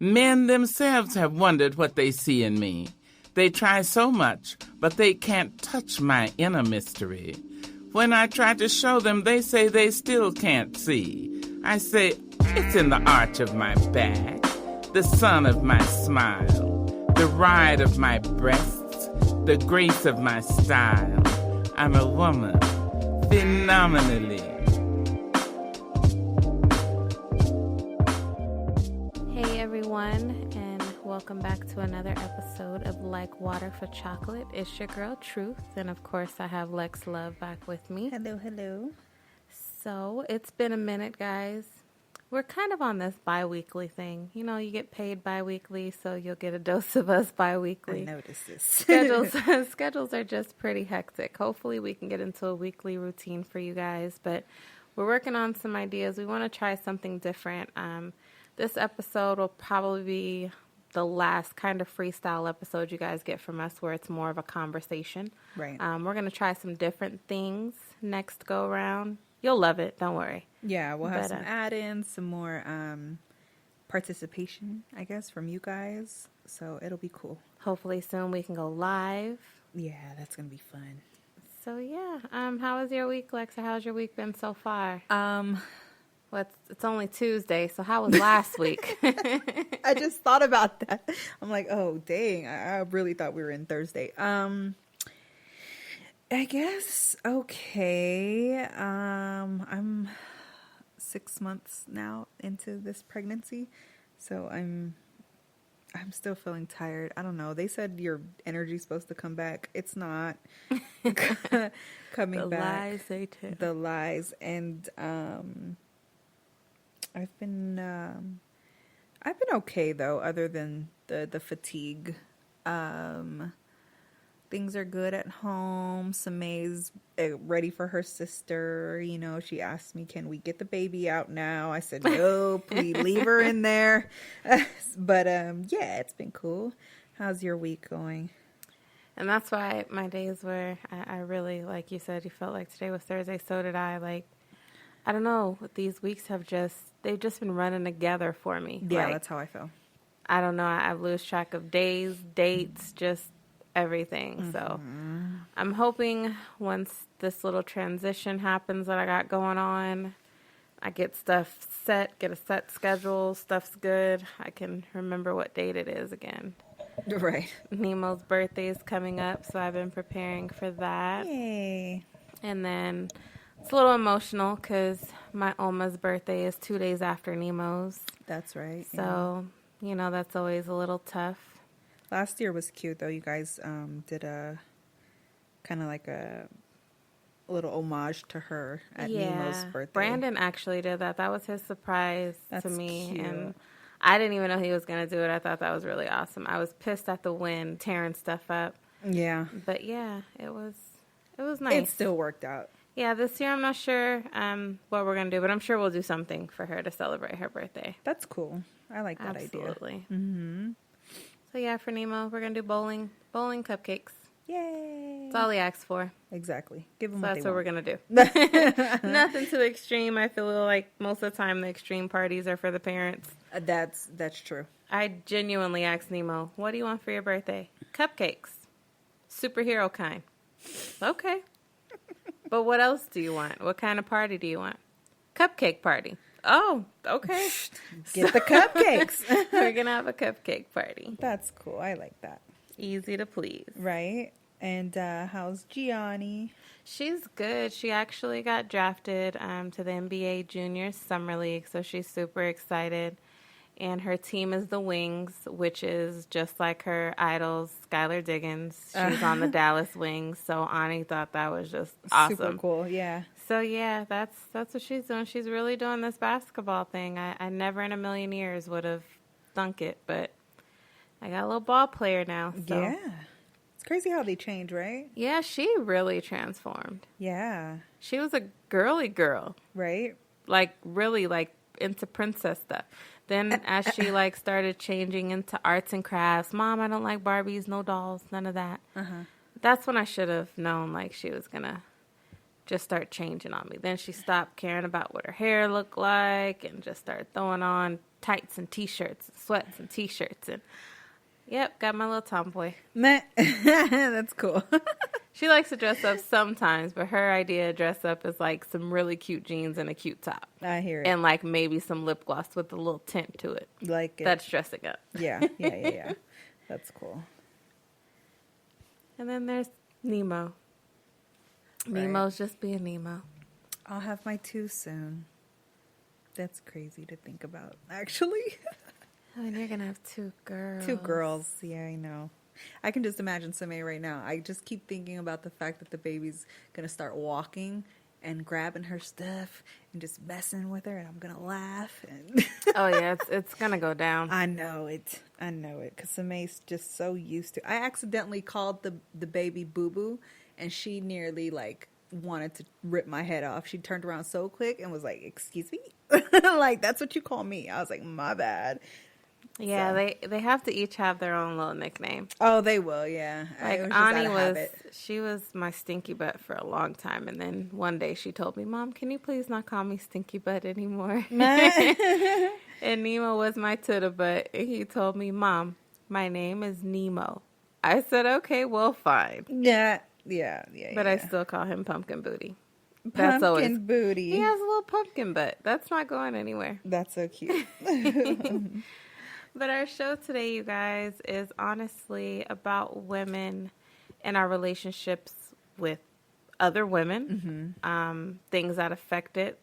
Men themselves have wondered what they see in me. They try so much, but they can't touch my inner mystery. When I try to show them, they say they still can't see. I say, it's in the arch of my back, the sun of my smile, the ride of my breasts, the grace of my style. I'm a woman, phenomenally. Hey everyone, and welcome back to another episode of Like Water for Chocolate. It's your girl Truth, and of course I have Lex Love back with me. Hello. So it's been a minute, guys. We're kind of on this bi-weekly thing. You know, you get paid bi-weekly, so you'll get a dose of us bi-weekly. I noticed this. Schedules are just pretty hectic. Hopefully we can get into a weekly routine for you guys, but we're working on some ideas. We want to try something different. This episode will probably be the last kind of freestyle episode you guys get from us, where it's more of a conversation. Right. We're going to try some different things next go around. You'll love it. Don't worry. Yeah, we'll have some add-ins, some more participation, I guess, from you guys. So it'll be cool. Hopefully soon we can go live. Yeah, that's going to be fun. So yeah, how was your week, Lexa? How's your week been so far? Well, it's only Tuesday, so how was last week? I just thought about that. I'm like, oh, dang. I really thought we were in Thursday. I guess, okay. I'm 6 months now into this pregnancy, so I'm still feeling tired. I don't know. They said your energy's supposed to come back. It's not coming the back. Lies they tell. The lies. And I've been okay though, other than the fatigue. Things are good at home. Samay's ready for her sister. You know, she asked me, can we get the baby out now? I said, no, please leave her in there. But yeah, it's been cool. How's your week going? And that's why my days were, I really, like you said, you felt like today was Thursday. So did I. Like, I don't know. These weeks they've just been running together for me. Yeah, like, that's how I feel. I don't know. I've lost track of days, dates, just everything. Mm-hmm. So I'm hoping once this little transition happens that I got going on, I get stuff set, get a set schedule, stuff's good, I can remember what date it is again. Right. Nemo's birthday is coming up, so I've been preparing for that. Yay. And then it's a little emotional because my Oma's birthday is 2 days after Nemo's. That's right. So, you know, that's always a little tough. Last year was cute, though. You guys did a kind of like a little homage to her at Nemo's birthday. Brandon actually did that. That was his surprise to me. Cute. And I didn't even know he was going to do it. I thought that was really awesome. I was pissed at the wind tearing stuff up. Yeah. But yeah, it was nice. It still worked out. Yeah, this year I'm not sure what we're going to do, but I'm sure we'll do something for her to celebrate her birthday. That's cool. I like that idea. Absolutely. Mm-hmm. So yeah, for Nemo, we're going to do bowling cupcakes. Yay. That's all he asked for. Exactly. Give him so what that's they what want. we're going to do. Nothing too extreme. I feel like most of the time the extreme parties are for the parents. That's true. I genuinely asked Nemo, what do you want for your birthday? Cupcakes. Superhero kind. Okay. But what else do you want? What kind of party do you want? Cupcake party. Oh, okay. Get the cupcakes. We're going to have a cupcake party. That's cool. I like that. Easy to please. Right. And how's Gianni? She's good. She actually got drafted to the NBA Junior Summer League, so she's super excited. And her team is the Wings, which is just like her idols, Skylar Diggins. She's on the Dallas Wings, so Ani thought that was just awesome. Super cool, yeah. So, yeah, that's what she's doing. She's really doing this basketball thing. I never in a million years would have thunk it, but I got a little ball player now. So. Yeah. It's crazy how they change, right? Yeah, she really transformed. Yeah. She was a girly girl. Right? Like, really, like, into princess stuff. Then as she, like, started changing into arts and crafts, Mom, I don't like Barbies, no dolls, none of that. Uh-huh. That's when I should have known, like, she was going to just start changing on me. Then she stopped caring about what her hair looked like and just started throwing on tights and T-shirts, sweats and T-shirts. And, yep, got my little tomboy. That's cool. She likes to dress up sometimes, but her idea of dress up is like some really cute jeans and a cute top. I hear it. And like maybe some lip gloss with a little tint to it. Like it. That's dressing up. Yeah. That's cool. And then there's Nemo. Right. Nemo's just being Nemo. I'll have my 2 soon. That's crazy to think about, actually. Oh, and you're going to have 2 girls. 2 girls. Yeah, I know. I can just imagine Samay right now. I just keep thinking about the fact that the baby's going to start walking and grabbing her stuff and just messing with her, and I'm going to laugh. And Oh, yeah, it's going to go down. I know it. Because Samay's just so used to. I accidentally called the baby Boo-Boo, and she nearly, like, wanted to rip my head off. She turned around so quick and was like, "Excuse me?" Like, that's what you call me. I was like, my bad. Yeah, So. they have to each have their own little nickname. Oh, they will, yeah. Like It was just out Ani of was, habit. she was my stinky butt for a long time, and then one day she told me, "Mom, can you please not call me stinky butt anymore?" And Nemo was my tutta butt, and he told me, "Mom, my name is Nemo." I said, "Okay, well, fine." Yeah. But I still call him Pumpkin Booty. Pumpkin Booty. He has a little pumpkin butt. That's not going anywhere. That's so cute. But our show today, you guys, is honestly about women and our relationships with other women, things that affect it,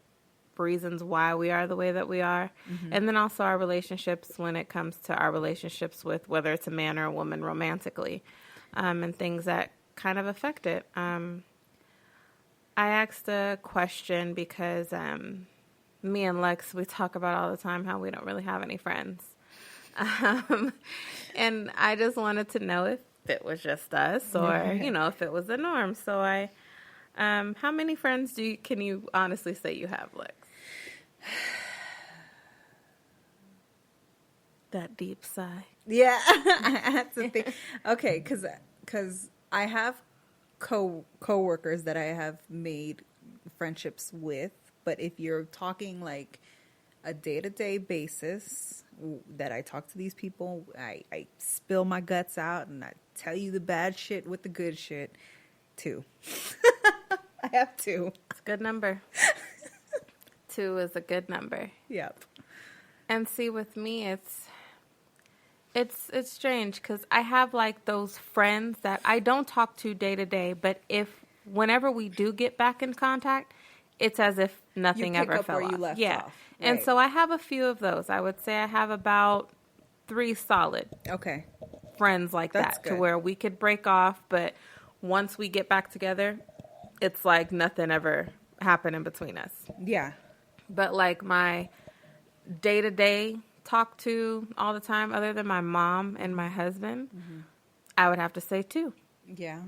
reasons why we are the way that we are, and then also our relationships when it comes to our relationships with whether it's a man or a woman romantically, and things that kind of affect it. I asked a question because me and Lex, we talk about all the time how we don't really have any friends. And I just wanted to know if it was just us or, if it was the norm. So how many friends can you honestly say you have, Lex? That deep sigh. Yeah, I had to think. Okay, because I have co-workers that I have made friendships with, but if you're talking like a day-to-day basis that I talk to these people, I spill my guts out and I tell you the bad shit with the good shit, 2. I have 2. It's a good number. 2 is a good number. Yep. And see, with me, it's strange because I have like those friends that I don't talk to day to day, but whenever we do get back in contact, it's as if nothing ever fell off. You left yeah. off. Right. And so I have a few of those. I would say I have about 3 solid friends like That's that good. to where we could break off, but once we get back together, it's like nothing ever happened in between us. Yeah. But like my day-to-day talk to all the time, other than my mom and my husband, I would have to say 2. Yeah.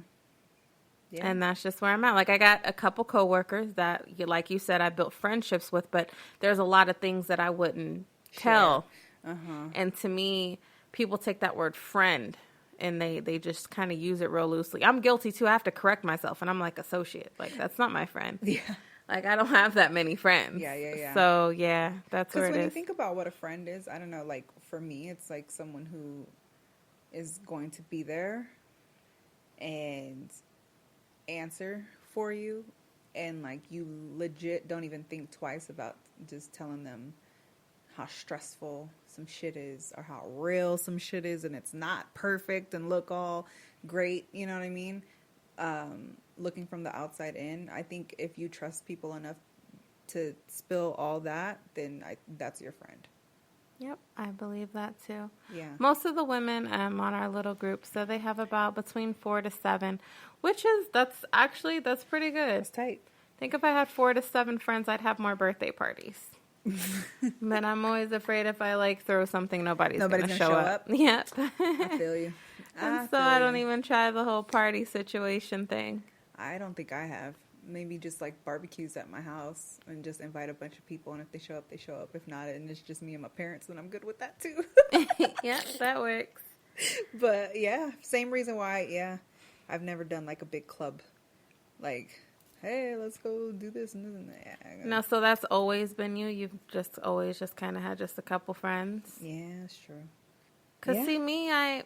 And that's just where I'm at. Like, I got a couple coworkers that, like you said, I built friendships with, but there's a lot of things that I wouldn't tell. And to me, people take that word friend and they just kind of use it real loosely. I'm guilty too. I have to correct myself, and I'm like, associate. Like, that's not my friend. Yeah. Like, I don't have that many friends. Yeah. So, yeah, that's where it is. Because when you think about what a friend is, I don't know, like, for me, it's like someone who is going to be there and answer for you, and, like, you legit don't even think twice about just telling them how stressful some shit is or how real some shit is, and it's not perfect and look all great, you know what I mean? Looking from the outside in, I think if you trust people enough to spill all that, then that's your friend. Yep, I believe that too. Yeah. Most of the women on our little group, so they have about between 4 to 7, that's pretty good. That's tight. I think if I had 4 to 7 friends, I'd have more birthday parties. But I'm always afraid if I like throw something, nobody's gonna show up. Yep. I feel you. And so I don't even try the whole party situation thing. I don't think I have. Maybe just like barbecues at my house and just invite a bunch of people, and if they show up, they show up. If not, and it's just me and my parents, then I'm good with that too. Yeah, that works. But yeah, same reason why, I've never done like a big club, like hey, let's go do this and this and that. Yeah, No, so that's always been you? You've just always just kind of had just a couple friends? yeah, that's true. Because, see, me, I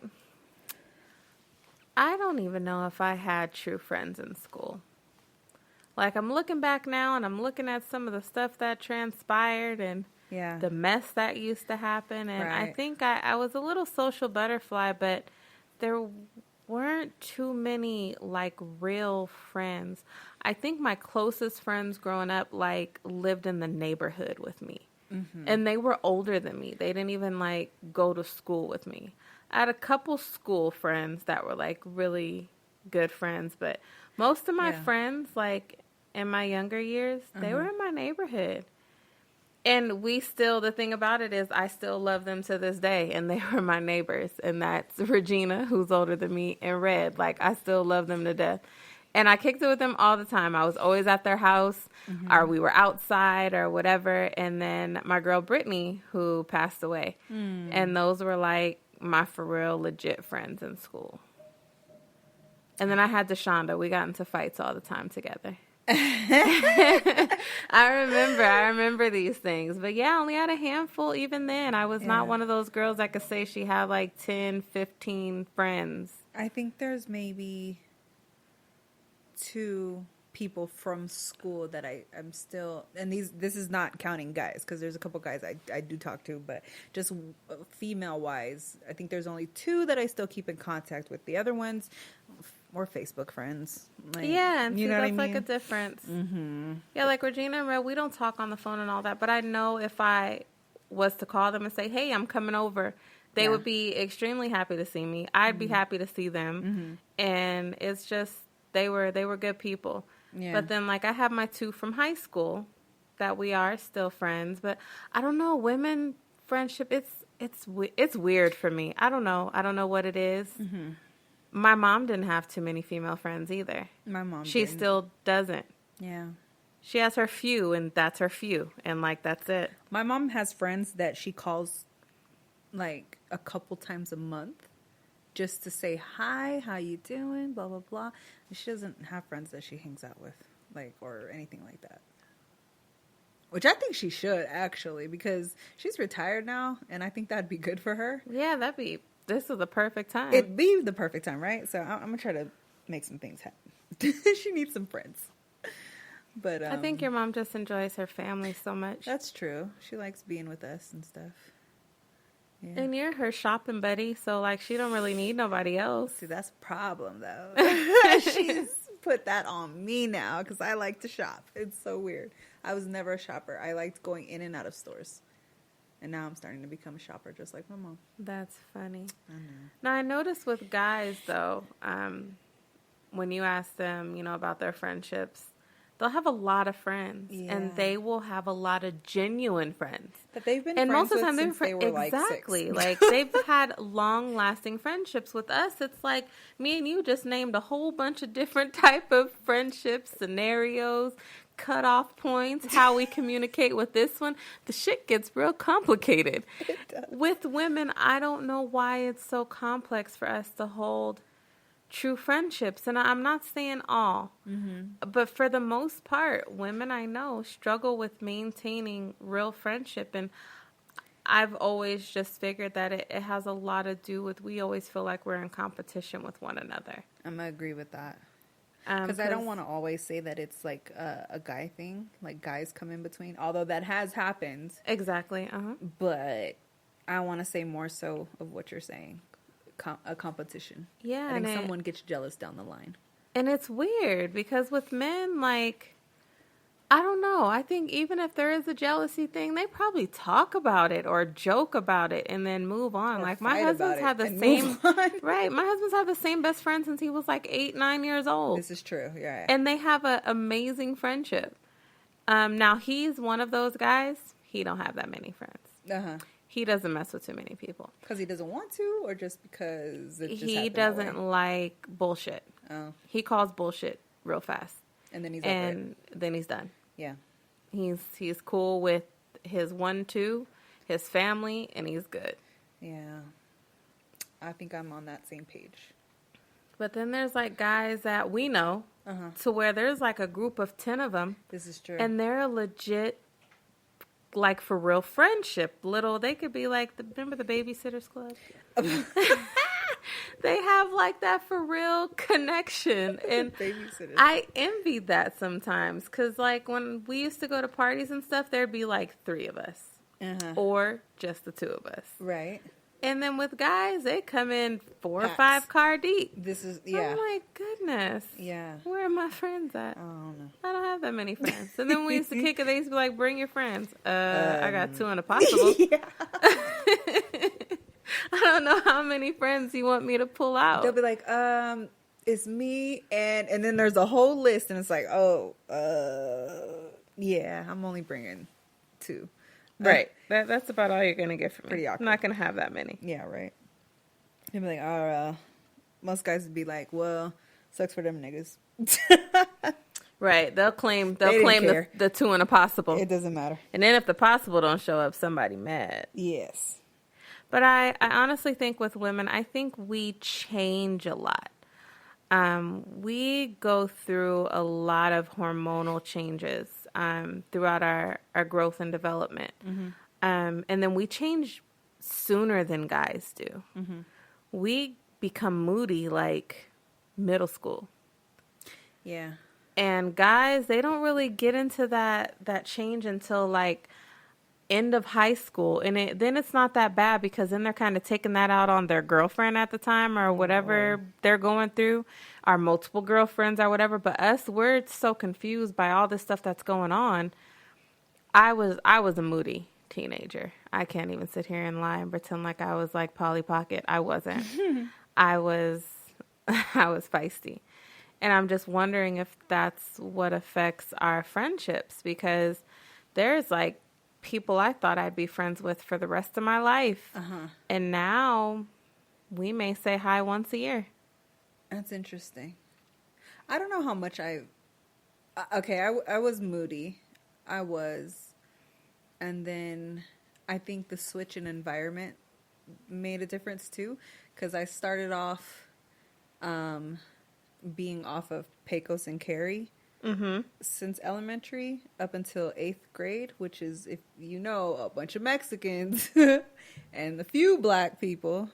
don't even know if I had true friends in school. Like, I'm looking back now, and I'm looking at some of the stuff that transpired and the mess that used to happen. And I think I was a little social butterfly, but there weren't too many, like, real friends. I think my closest friends growing up, like, lived in the neighborhood with me. Mm-hmm. And they were older than me. They didn't even, like, go to school with me. I had a couple school friends that were, like, really good friends. But most of my friends, like, in my younger years, they were in my neighborhood. And the thing about it is I still love them to this day. And they were my neighbors. And that's Regina, who's older than me, and Red. Like, I still love them to death. And I kicked it with them all the time. I was always at their house, or we were outside or whatever. And then my girl Brittany, who passed away. And those were like my for real legit friends in school. And then I had Deshonda. We got into fights all the time together. I remember these things. But yeah, I only had a handful even then. I was not one of those girls that could say she had like 10, 15 friends. I think there's maybe 2 people from school that I'm still, and this is not counting guys, because there's a couple guys I do talk to, but just female wise, I think there's only 2 that I still keep in contact with. The other ones were Facebook friends. Like, yeah, and you see, know that's what I like mean? a difference. Mm-hmm. Yeah, like Regina and Red, we don't talk on the phone and all that, but I know if I was to call them and say, hey, I'm coming over, they would be extremely happy to see me. I'd be happy to see them. And it's just, they were good people. Yeah. But then, like, I have my 2 from high school that we are still friends. But I don't know, women friendship, it's weird for me. I don't know what it is. Mm-hmm. My mom didn't have too many female friends either. My mom She didn't. still doesn't. Yeah. She has her few, and that's her few. And, like, that's it. My mom has friends that she calls, like, a couple times a month just to say, hi, how you doing, blah, blah, blah. And she doesn't have friends that she hangs out with, like, or anything like that. Which I think she should, actually, because she's retired now, and I think that'd be good for her. Yeah, this is the perfect time. It'd be the perfect time, right? So I'm going to try to make some things happen. She needs some friends. But I think your mom just enjoys her family so much. That's true. She likes being with us and stuff. Yeah. And you're her shopping buddy, so, like, she don't really need nobody else. See, that's a problem, though. She's put that on me now because I like to shop. It's so weird. I was never a shopper. I liked going in and out of stores. And now I'm starting to become a shopper just like my mom. That's funny. I know. Now, I noticed with guys, though, when you ask them, about their friendships, they'll have a lot of friends, and they will have a lot of genuine friends. But they've been and friends most of the time since they were exactly. Like 6. Like, they've had long-lasting friendships. With us, it's like me and you just named a whole bunch of different type of friendships, scenarios, cutoff points, how we communicate with this one. The shit gets real complicated. It does. With women, I don't know why it's so complex for us to hold true friendships. And I'm not saying all, but for the most part, women I know struggle with maintaining real friendship. And I've always just figured that it has a lot to do with, we always feel like we're in competition with one another. I'm going to agree with that. Because I don't want to always say that it's like a guy thing, like guys come in between, although that has happened. Exactly. But I want to say more so of what you're saying. A competition. Yeah. I think someone gets jealous down the line. And it's weird because with men, like, I don't know. I think even if there is a jealousy thing, they probably talk about it or joke about it and then move on. Or like, my husband's had the same, right? My husband's had the same best friend since he was like 8, 9 years old. This is true. Yeah. And they have an amazing friendship. Now he's one of those guys. He don't have that many friends. He doesn't mess with too many people. Because he doesn't want to, or just because it just he doesn't like bullshit. Oh. He calls bullshit real fast. And then he's over it. And then he's done. Yeah. He's cool with his 1-2, his family, and he's good. Yeah. I think I'm on that same page. But then there's like guys that we know to where there's like a group of 10 of them. This is true. And they're a legit, like for real friendship. They could be like, remember the Babysitters Club? They have like that for real connection. And I envied that sometimes. Because like when we used to go to parties and stuff, there'd be like 3 of us. Or just the 2 of us. Right. And then with guys, they come in 4 or 5 car deep. This is, I'm like, goodness. Yeah. Where are my friends at? I don't know. I don't have that many friends. And then when we used to kick it, they used to be like, bring your friends. I got 2 in a possible. Yeah. I don't know how many friends you want me to pull out. They'll be like, it's me, and then there's a whole list, and it's like, yeah, I'm only bringing 2. Right. That's about all you're going to get from me. Pretty awkward. I'm not going to have that many. Yeah, right. They'll be like, most guys would be like, well, sucks for them niggas. Right. They'll claim care. the 2 in a possible. It doesn't matter. And then if the possible don't show up, somebody mad. Yes. But I honestly think with women, I think we change a lot. We go through a lot of hormonal changes throughout our growth and development. And then we change sooner than guys do. We become moody like middle school. Yeah. And guys, they don't really get into that change until like end of high school, and then it's not that bad because then they're kind of taking that out on their girlfriend at the time or whatever they're going through, or multiple girlfriends or whatever. But us, we're so confused by all this stuff that's going on. I was a moody teenager. I can't even sit here and lie and pretend like I was like Polly Pocket. I wasn't. I was feisty. And I'm just wondering if that's what affects our friendships, because there's like people I thought I'd be friends with for the rest of my life. And now we may say hi once a year. That's interesting. I don't know how much I was moody. I was. And then I think the switch in environment made a difference too. Because I started off being off of Pecos and Cary. Since elementary up until 8th grade, which is, if you know, a bunch of Mexicans and a few black people.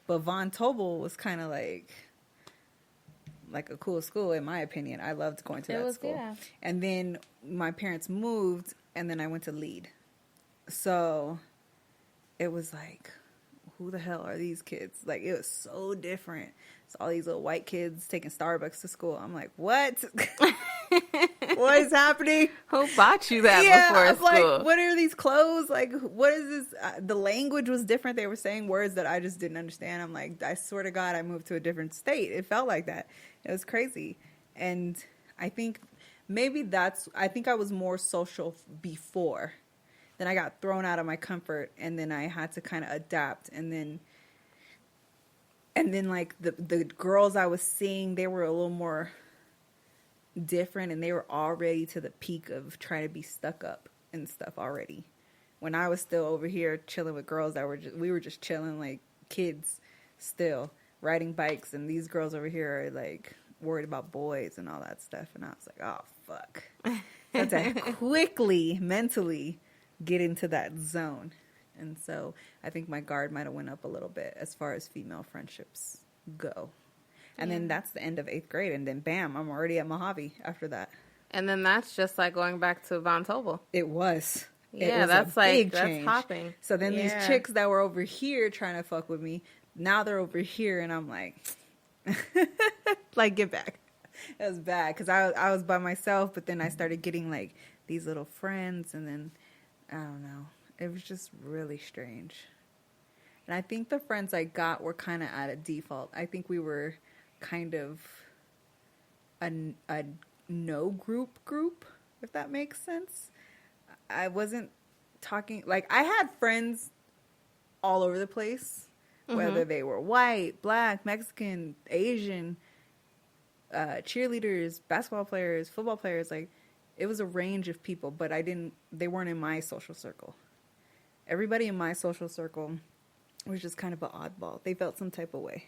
But Von Tobel was kind of like a cool school, in my opinion. I loved going to that school. Yeah. And then my parents moved, and then I went to Lead. So it was like, who the hell are these kids? Like, it was so different. It's all these little white kids taking Starbucks to school. I'm like, what? What is happening? Who bought you that before I'm school? Like, what are these clothes? Like, what is this? The language was different. They were saying words that I just didn't understand. I'm like, I swear to God, I moved to a different state. It felt like that. It was crazy. And I think maybe I think I was more social before. Then I got thrown out of my comfort, and then I had to kind of adapt. And then like the girls I was seeing, they were a little more different, and they were already to the peak of trying to be stuck up and stuff already. When I was still over here chilling with girls that we were just chilling like kids still, riding bikes, and these girls over here are like worried about boys and all that stuff. And I was like, oh fuck. I had to quickly mentally get into that zone. And so I think my guard might have went up a little bit as far as female friendships go. And then that's the end of 8th grade. And then bam, I'm already at Mojave after that. And then that's just like going back to Von Tobel. It was. Yeah, it was that's a big that's change. hopping. So then these chicks that were over here trying to fuck with me, now they're over here, and I'm like, like, get back. It was bad because I was by myself, but then I started getting like these little friends, and then I don't know. It was just really strange. And I think the friends I got were kind of at a default. I think we were kind of a no group, if that makes sense. I wasn't talking, like, I had friends all over the place, whether they were white, black, Mexican, Asian, cheerleaders, basketball players, football players. Like, it was a range of people, but they weren't in my social circle. Everybody in my social circle was just kind of an oddball. They felt some type of way.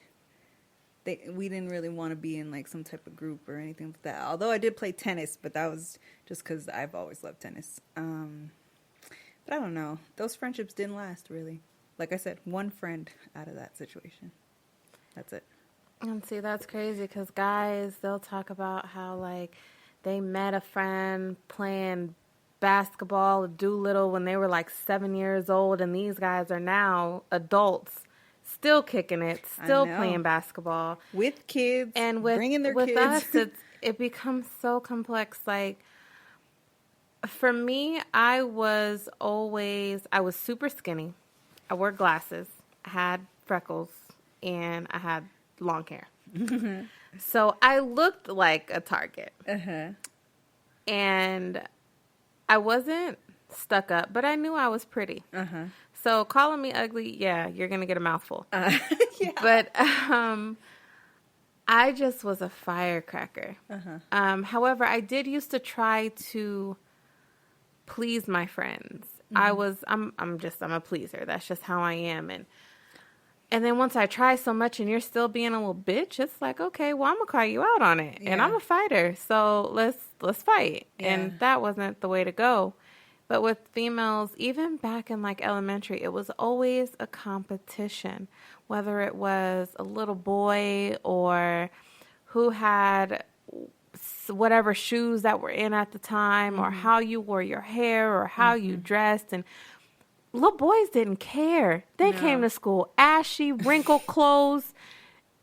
we didn't really want to be in like some type of group or anything like that. Although I did play tennis, but that was just because I've always loved tennis. But I don't know. Those friendships didn't last, really. Like I said, one friend out of that situation. That's it. And see, that's crazy because guys, they'll talk about how, like, they met a friend playing basketball or Doolittle when they were, like, 7 years old, and these guys are now adults, still kicking it, still playing basketball. With kids, and bringing their with kids. us, it becomes so complex. Like, for me, I was super skinny. I wore glasses. I had freckles. And I had long hair. So I looked like a target. And I wasn't stuck up, but I knew I was pretty. So calling me ugly, yeah, you're going to get a mouthful. Yeah. But I just was a firecracker. However, I did used to try to please my friends. I'm a pleaser. That's just how I am. And then once I try so much and you're still being a little bitch, it's like, okay, well, I'm going to call you out on it. Yeah. And I'm a fighter, so let's fight. Yeah. And that wasn't the way to go. But with females, even back in like elementary, it was always a competition, whether it was a little boy or who had whatever shoes that were in at the time or how you wore your hair or how you dressed. And little boys didn't care. They came to school ashy, wrinkled clothes.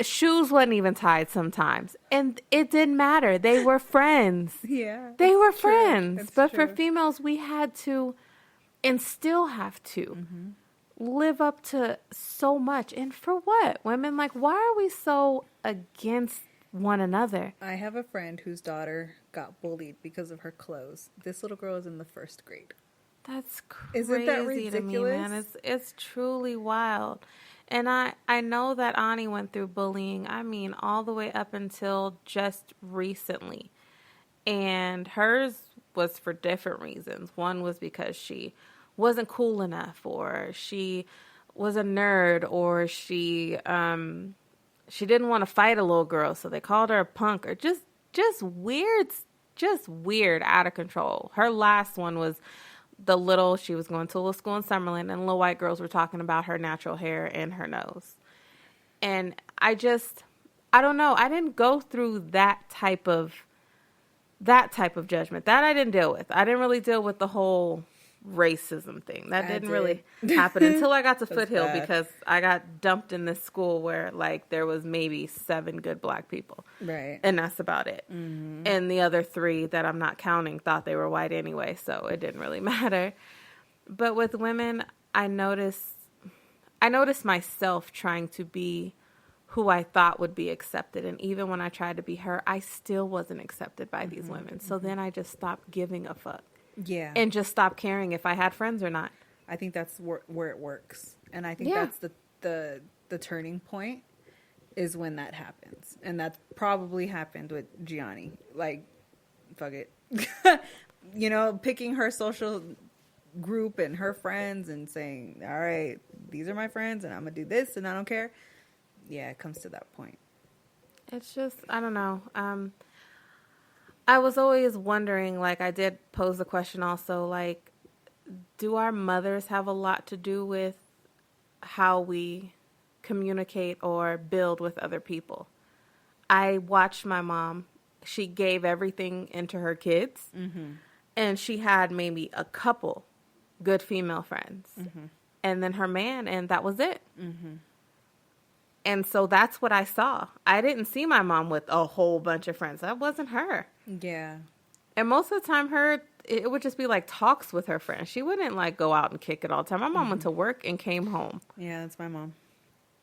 Shoes wasn't even tied sometimes. And it didn't matter. They were friends. Yeah. They were friends. But for females, we had to, and still have to, live up to so much. And for what? Women, like, why are we so against one another? I have a friend whose daughter got bullied because of her clothes. This little girl is in the 1st grade. That's crazy. Isn't that ridiculous? To me, man. It's truly wild. And I know that Ani went through bullying, I mean, all the way up until just recently. And hers was for different reasons. One was because she wasn't cool enough, or she was a nerd, or she didn't want to fight a little girl, so they called her a punk, or just weird, out of control. Her last one was she was going to a little school in Summerlin, and little white girls were talking about her natural hair and her nose. And I don't know. I didn't go through that type of judgment. That I didn't deal with. I didn't really deal with the whole racism thing. That didn't really happen until I got to Foothill, because I got dumped in this school where like there was maybe 7 good black people. Right. And that's about it. And the other 3 that I'm not counting thought they were white anyway, so it didn't really matter. But with women, I noticed myself trying to be who I thought would be accepted. And even when I tried to be her, I still wasn't accepted by these women. So then I just stopped giving a fuck. Yeah. And just stopped caring if I had friends or not. I think that's where it works. And I think that's the turning point is when that happens. And that probably happened with Gianni. Like, fuck it. You know, picking her social group and her friends and saying, all right, these are my friends and I'm going to do this and I don't care. Yeah, it comes to that point. It's just, I don't know. I was always wondering, like, I did pose the question also, like, do our mothers have a lot to do with how we communicate or build with other people? I watched my mom. She gave everything into her kids, and she had maybe a couple good female friends, and then her man, and that was it. And so that's what I saw. I didn't see my mom with a whole bunch of friends. That wasn't her. Yeah. And most of the time, it would just be like talks with her friends. She wouldn't like go out and kick it all the time. My mom went to work and came home. Yeah, that's my mom.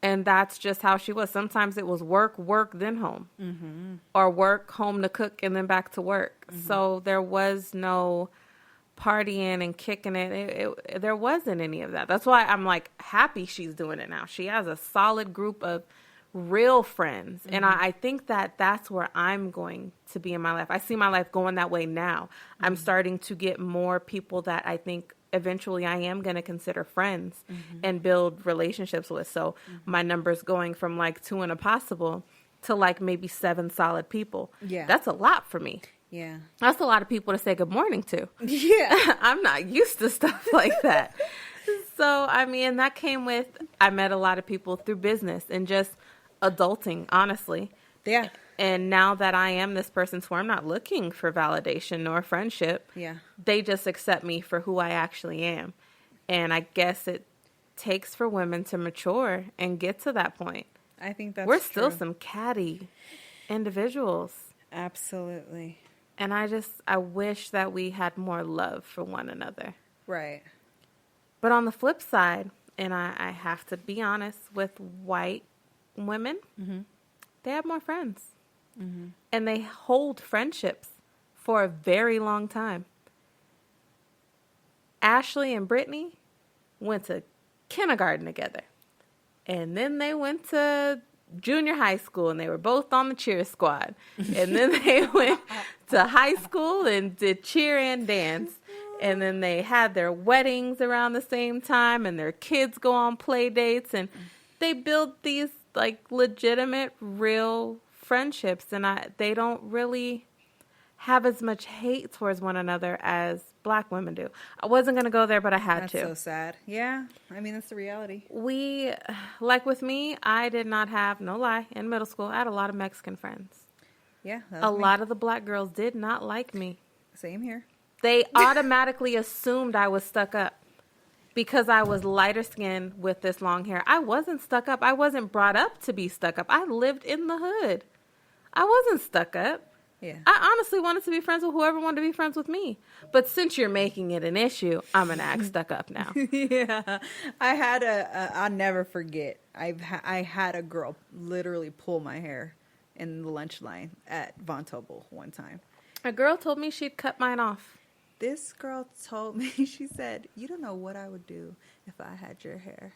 And that's just how she was. Sometimes it was work, then home. Or work, home to cook, and then back to work. So there was no partying and kicking it. There wasn't any of that. That's why I'm like happy she's doing it now. She has a solid group of real friends. And I think that's where I'm going to be in my life. I see my life going that way now. I'm starting to get more people that I think eventually I am going to consider friends and build relationships with. So my number's going from like 2 and a possible to like maybe 7 solid people. Yeah. That's a lot for me. Yeah. That's a lot of people to say good morning to. Yeah. I'm not used to stuff like that. So, I mean, that came with, I met a lot of people through business and just adulting, honestly. Yeah. And now that I am this person, so I'm not looking for validation nor friendship. Yeah. They just accept me for who I actually am. And I guess it takes for women to mature and get to that point. I think that's We're still true. some catty individuals. Absolutely. And I wish that we had more love for one another. Right. But on the flip side, and I have to be honest, with white women, they have more friends. And they hold friendships for a very long time. Ashley and Brittany went to kindergarten together. And then they went to junior high school, and they were both on the cheer squad. And then they went to high school and did cheer and dance. And then they had their weddings around the same time, and their kids go on play dates, and they build these like legitimate, real friendships. And they don't really have as much hate towards one another as black women do. I wasn't going to go there, but I had That's to. so sad. Yeah. I mean, that's the reality. We, like with me, I did not have, no lie, in middle school, I had a lot of Mexican friends. Yeah. A lot of the black girls did not like me. Same here. They automatically assumed I was stuck up because I was lighter skinned with this long hair. I wasn't stuck up. I wasn't brought up to be stuck up. I lived in the hood. I wasn't stuck up. Yeah. I honestly wanted to be friends with whoever wanted to be friends with me. But since you're making it an issue, I'm going to act stuck up now. Yeah. I had I'll never forget. I had a girl literally pull my hair in the lunch line at Von Tobel one time. A girl told me she'd cut mine off. This girl told me, she said, "You don't know what I would do if I had your hair."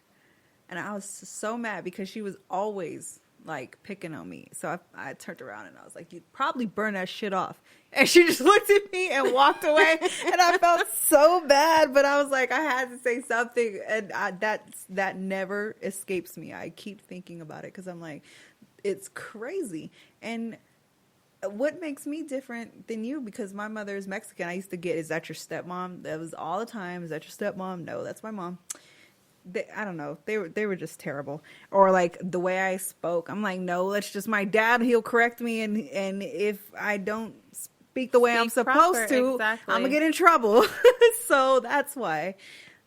And I was so mad because she was always like picking on me. So I turned around and I was like, "You'd probably burn that shit off." And she just looked at me and walked away. And I felt so bad, but I was like, I had to say something. And that never escapes me. I keep thinking about it because I'm like, it's crazy. And what makes me different than you, because my mother is Mexican, I used to get, "Is that your stepmom?" That was all the time. "Is that your stepmom?" "No, that's my mom." I don't know. They were just terrible. Or like the way I spoke, I'm like, "No, that's just my dad. He'll correct me, and if I don't speak the way I'm supposed to, exactly. I'm gonna get in trouble." So that's why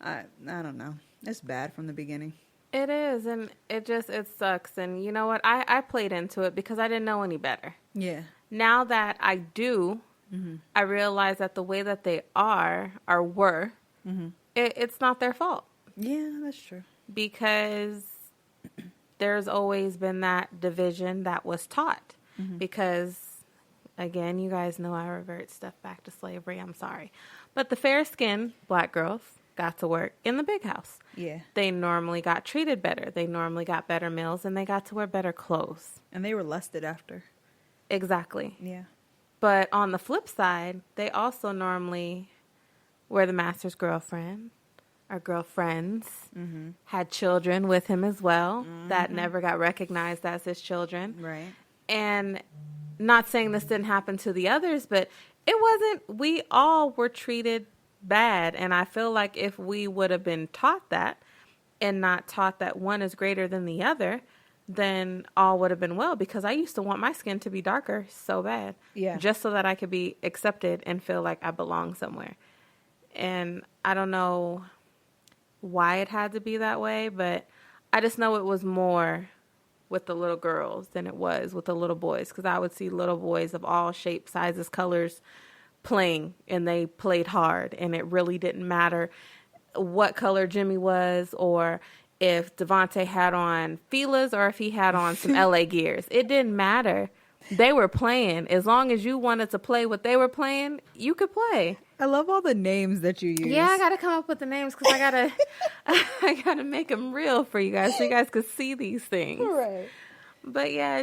I don't know. It's bad from the beginning. It is, and it sucks. And you know what? I played into it because I didn't know any better. Yeah. Now that I do, I realize that the way that they are or were, it's not their fault. Yeah, that's true. Because there's always been that division that was taught. Because, again, you guys know I revert stuff back to slavery. I'm sorry. But the fair-skinned black girls got to work in the big house. Yeah. They normally got treated better. They normally got better meals, and they got to wear better clothes. And they were lusted after. Exactly. Yeah. But on the flip side, they also normally were the master's girlfriend or girlfriends, had children with him as well that never got recognized as his children. Right. And not saying this didn't happen to the others, but we all were treated bad. And I feel like if we would have been taught that and not taught that one is greater than the other, then all would have been well, because I used to want my skin to be darker so bad. Yeah. Just so that I could be accepted and feel like I belong somewhere. And I don't know why it had to be that way, but I just know it was more with the little girls than it was with the little boys, because I would see little boys of all shapes, sizes, colors playing, and they played hard, and it really didn't matter what color Jimmy was, or if Devontae had on Fila's, or if he had on some LA Gears. It didn't matter. They were playing. As long as you wanted to play what they were playing, you could play. I love all the names that you use. Yeah, I got to come up with the names because I gotta make them real for you guys so you guys could see these things. Right. But yeah,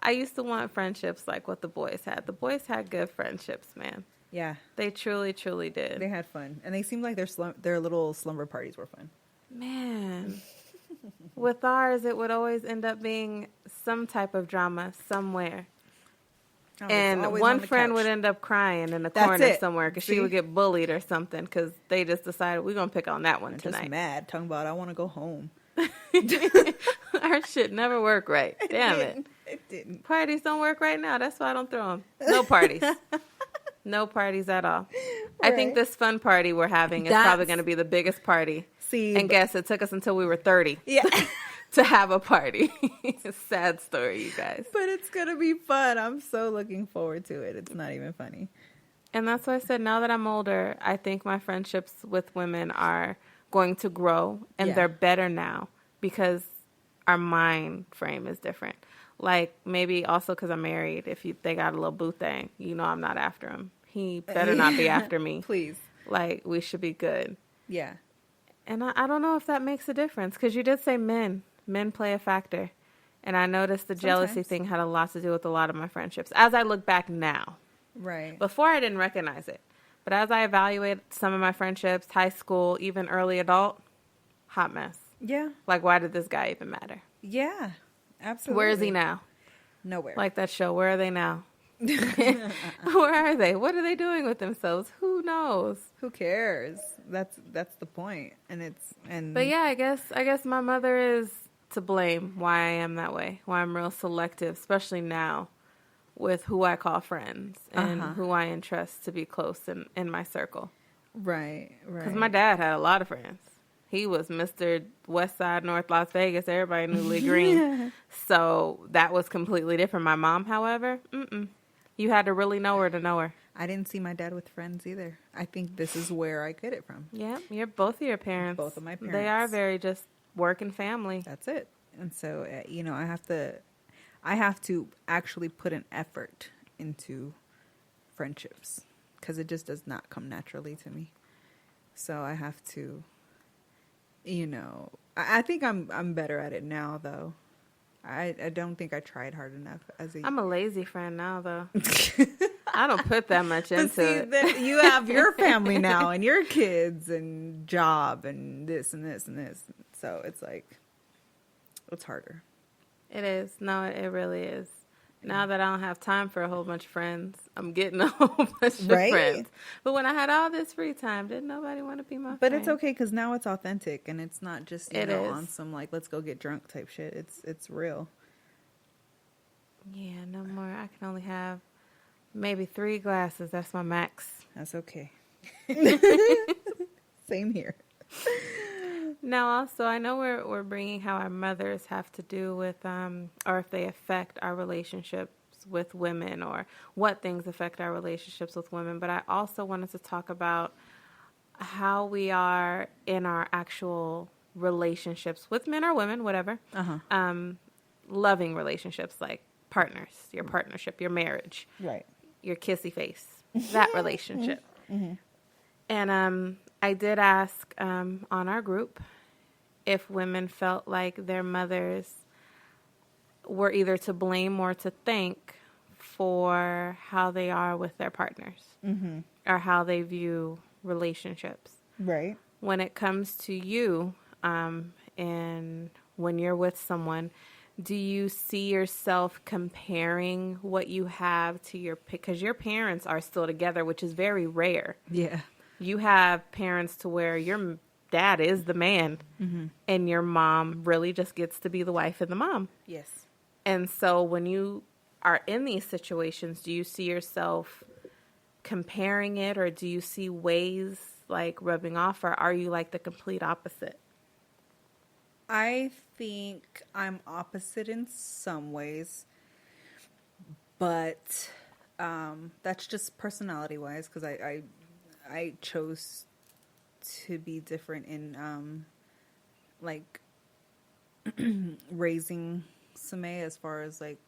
I used to want friendships like what the boys had. The boys had good friendships, man. Yeah. They truly, truly did. They had fun. And they seemed like their little slumber parties were fun. Man, with ours, it would always end up being some type of drama somewhere. Oh, it's And always one on the friend couch. would end up crying in the That's corner it. somewhere because she See? would get bullied or something because they just decided we're going to pick on that one I'm tonight. just mad. Talking about I want to go home. Our shit never work right. Damn it. It didn't. Parties don't work right now. That's why I don't throw them. No parties. No parties at all. I think Right. this fun party we're having is That's- probably going to be the biggest party. See, And guess it took us until we were 30 yeah. to have a party. Sad story, you guys. But it's going to be fun. I'm so looking forward to it. It's not even funny. And that's why I said now that I'm older, I think my friendships with women are going to grow, and Yeah. they're better now because our mind frame is different. Like maybe also because I'm married. If they got a little boo thing, I'm not after him. He better not be after me. Please. Like we should be good. Yeah. And I don't know if that makes a difference because you did say men play a factor. And I noticed the jealousy Sometimes. thing had a lot to do with a lot of my friendships. As I look back now. Right. Before I didn't recognize it. But as I evaluate some of my friendships, high school, even early adult, hot mess. Yeah. Like, why did this guy even matter? Yeah. Absolutely. Where is he now? Nowhere. Like that show, where are they now? Where are they? What are they doing with themselves? Who knows? Who cares? That's the point. But yeah, I guess my mother is to blame why I am that way. Why I'm real selective, especially now with who I call friends and who I entrust to be close in my circle. Right. Because my dad had a lot of friends. He was Mr. West Side, North Las Vegas. Everybody knew Lee Green. So that was completely different. My mom, however, you had to really know her to know her. I didn't see my dad with friends either. I think this is where I get it from. Yeah, both of your parents. Both of my parents. They are very just work and family. That's it. And so, I have to actually put an effort into friendships because it just does not come naturally to me. So I have to, I think I'm better at it now though. I don't think I tried hard enough I'm a lazy friend now though. I don't put that much But into see, it. then you have your family now and your kids and job and this and this and this. So it's like, it's harder. It is. No, it really is. Now that I don't have time for a whole bunch of friends, I'm getting a whole bunch of friends. But when I had all this free time, didn't nobody want to be my friend? But it's okay because now it's authentic and it's not just It is. on some like let's go get drunk type shit. It's real. Yeah, no more. I can only have maybe 3 glasses. That's my max. That's okay. Same here. Now, also, I know we're bringing how our mothers have to do with, or if they affect our relationships with women, or what things affect our relationships with women. But I also wanted to talk about how we are in our actual relationships with men or women, whatever. Loving relationships, like partners, your partnership, your marriage, Right. your kissy face, that relationship. And I did ask on our group if women felt like their mothers were either to blame or to thank for how they are with their partners or how they view relationships. Right. When it comes to you and when you're with someone, do you see yourself comparing what you have to because your parents are still together, which is very rare. Yeah. You have parents to where your dad is the man and your mom really just gets to be the wife and the mom. Yes. And so when you are in these situations, do you see yourself comparing it, or do you see ways like rubbing off, or are you like the complete opposite? I think I'm opposite in some ways, but that's just personality-wise because I chose to be different in like raising Samay as far as like,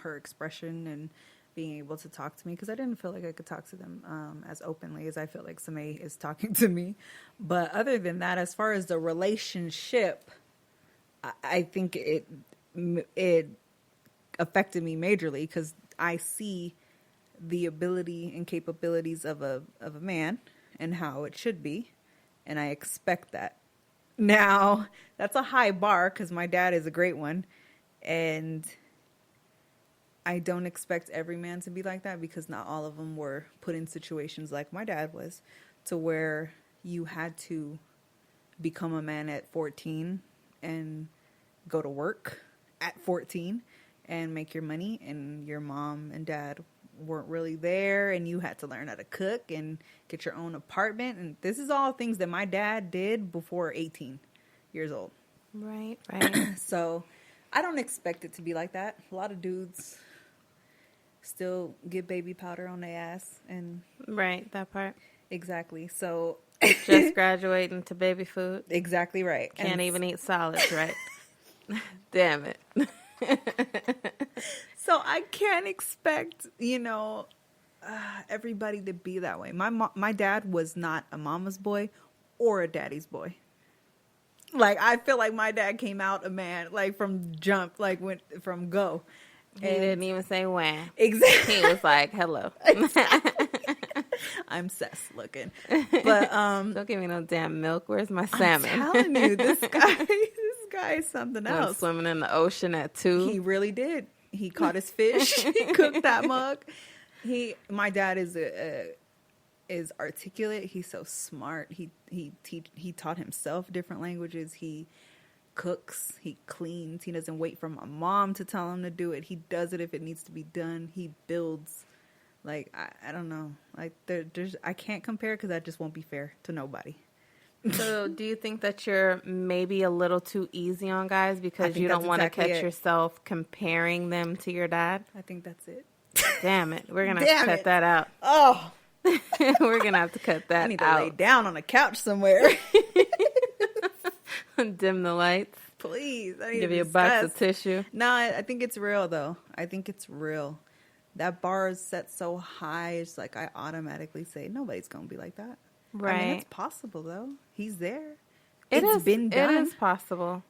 her expression and being able to talk to me because I didn't feel like I could talk to them as openly as I feel like Samay is talking to me. But other than that, as far as the relationship, I think it affected me majorly because I see the ability and capabilities of a man and how it should be, and I expect that. Now, that's a high bar because my dad is a great one, and I don't expect every man to be like that, because not all of them were put in situations like my dad was, to where you had to become a man at 14 and go to work at 14 and make your money, and your mom and dad weren't really there, and you had to learn how to cook and get your own apartment. And this is all things that my dad did before 18 years old. Right. So I don't expect it to be like that. A lot of dudes still get baby powder on their ass, and Right, that part. exactly. So Just graduating to baby food. exactly right. Can't And even eat solids, right? Damn it. so I can't expect, everybody to be that way. My dad was not a mama's boy or a daddy's boy. Like, I feel like my dad came out a man, like, from jump, like, from go. He didn't even say when. Exactly. He was like, hello. I'm sus looking. But Don't give me no damn milk. Where's my salmon? I'm telling you, this guy is something Went else. swimming in the ocean at 2. He really did. He caught his fish. He cooked that mug. My dad is articulate. He's so smart. He taught himself different languages. He cooks. He cleans. He doesn't wait for my mom to tell him to do it. He does it if it needs to be done. He builds. Like, I don't know. Like, I can't compare, because that just won't be fair to nobody. So do you think that you're maybe a little too easy on guys because you don't want to catch yourself comparing them to your dad? I think that's it. Damn it. We're going to have to cut that out. Oh. We're going to have to cut that out. I need to lay down on a couch somewhere. Dim the lights. Please. I need Give to you a box of tissue. No, I think it's real, though. I think it's real. That bar is set so high. It's like I automatically say, nobody's going to be like that. Right. I mean, it's possible, though. He's there. It's been done. It is possible.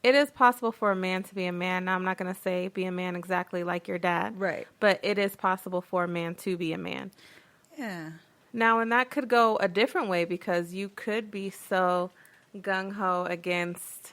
It is possible for a man to be a man. Now, I'm not going to say be a man exactly like your dad. Right. But it is possible for a man to be a man. Yeah. Now, and that could go a different way, because you could be so gung-ho against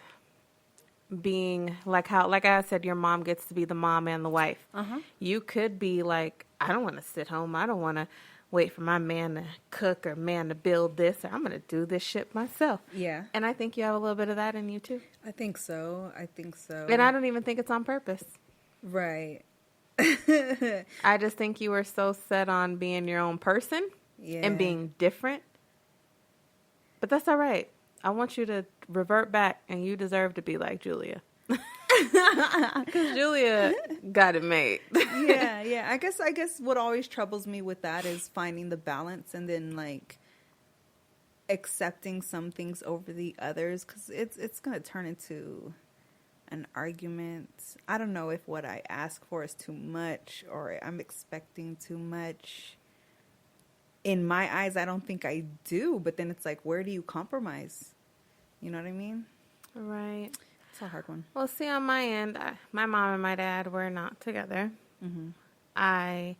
being like I said, your mom gets to be the mom and the wife. Uh-huh. You could be like, I don't want to sit home. I don't want to wait for my man to cook or man to build this, or I'm going to do this shit myself. Yeah. And I think you have a little bit of that in you too. I think so. And I don't even think it's on purpose. Right. I just think you were so set on being your own person and being different. But that's all right. I want you to revert back, and you deserve to be like Julia. Because Julia got it made. Yeah. I guess what always troubles me with that is finding the balance, and then, like, accepting some things over the others, because it's going to turn into an argument. I don't know if what I ask for is too much, or I'm expecting too much. In my eyes, I don't think I do, but then it's like, where do you compromise? You know what I mean? Right. It's a hard one. Well, see, on my end, my mom and my dad were not together. Mm-hmm. My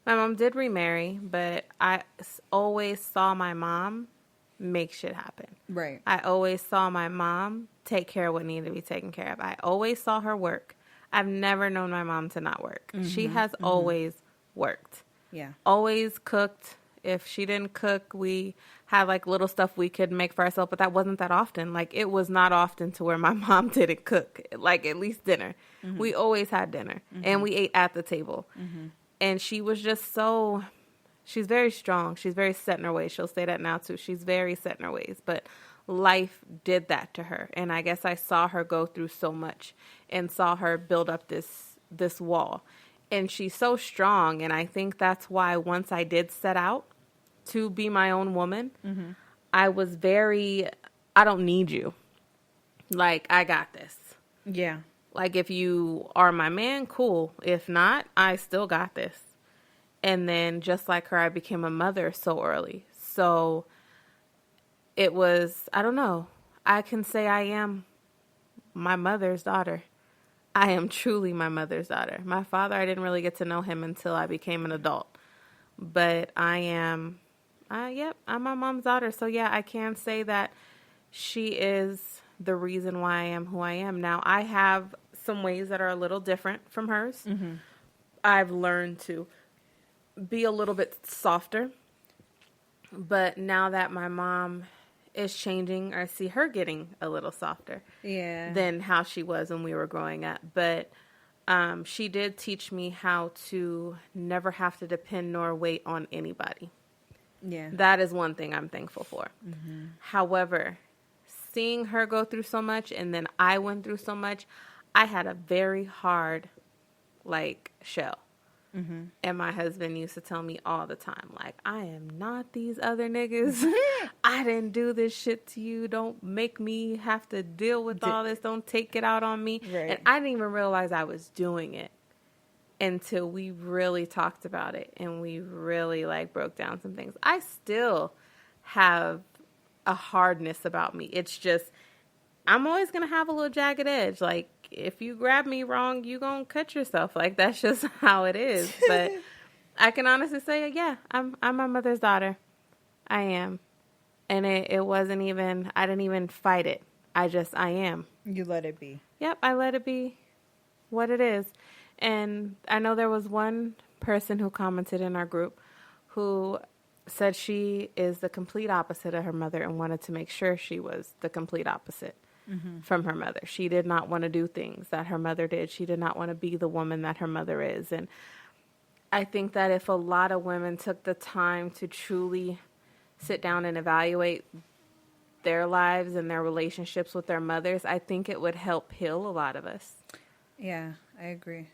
mom did remarry, but I always saw my mom make shit happen. Right. I always saw my mom take care of what needed to be taken care of. I always saw her work. I've never known my mom to not work. Mm-hmm. She has always worked. Yeah. Always cooked. If she didn't cook, we had like little stuff we could make for ourselves, but that wasn't that often. Like, it was not often to where my mom didn't cook, like at least dinner. Mm-hmm. We always had dinner, and we ate at the table. Mm-hmm. And she was just she's very strong. She's very set in her ways. She'll say that now too. She's very set in her ways, but life did that to her. And I guess I saw her go through so much and saw her build up this wall. And she's so strong, and I think that's why once I did set out to be my own woman, I was I don't need you. Like, I got this. Yeah. Like, if you are my man, cool. If not, I still got this. And then, just like her, I became a mother so early. So, it was, I don't know. I can say I am my mother's daughter. I am truly my mother's daughter. My father, I didn't really get to know him until I became an adult. But I'm my mom's daughter. So yeah, I can say that she is the reason why I am who I am. Now, I have some ways that are a little different from hers. Mm-hmm. I've learned to be a little bit softer. But now that my mom is changing, I see her getting a little softer than how she was when we were growing up. But she did teach me how to never have to depend nor wait on anybody. Yeah. That is one thing I'm thankful for. Mm-hmm. However, seeing her go through so much and then I went through so much, I had a very hard, shell. Mm-hmm. And my husband used to tell me all the time, I am not these other niggas. I didn't do this shit to you. Don't make me have to deal with all this. Don't take it out on me. Right. And I didn't even realize I was doing it until we really talked about it and we really broke down some things. I still have a hardness about me. It's just, I'm always going to have a little jagged edge. If you grab me wrong, you going to cut yourself. That's just how it is. But I can honestly say, yeah, I'm my mother's daughter. I am. And it wasn't even, I didn't even fight it. I am. You let it be. Yep, I let it be what it is. And I know there was one person who commented in our group who said she is the complete opposite of her mother and wanted to make sure she was the complete opposite from her mother. She did not want to do things that her mother did. She did not want to be the woman that her mother is. And I think that if a lot of women took the time to truly sit down and evaluate their lives and their relationships with their mothers, I think it would help heal a lot of us. Yeah, I agree.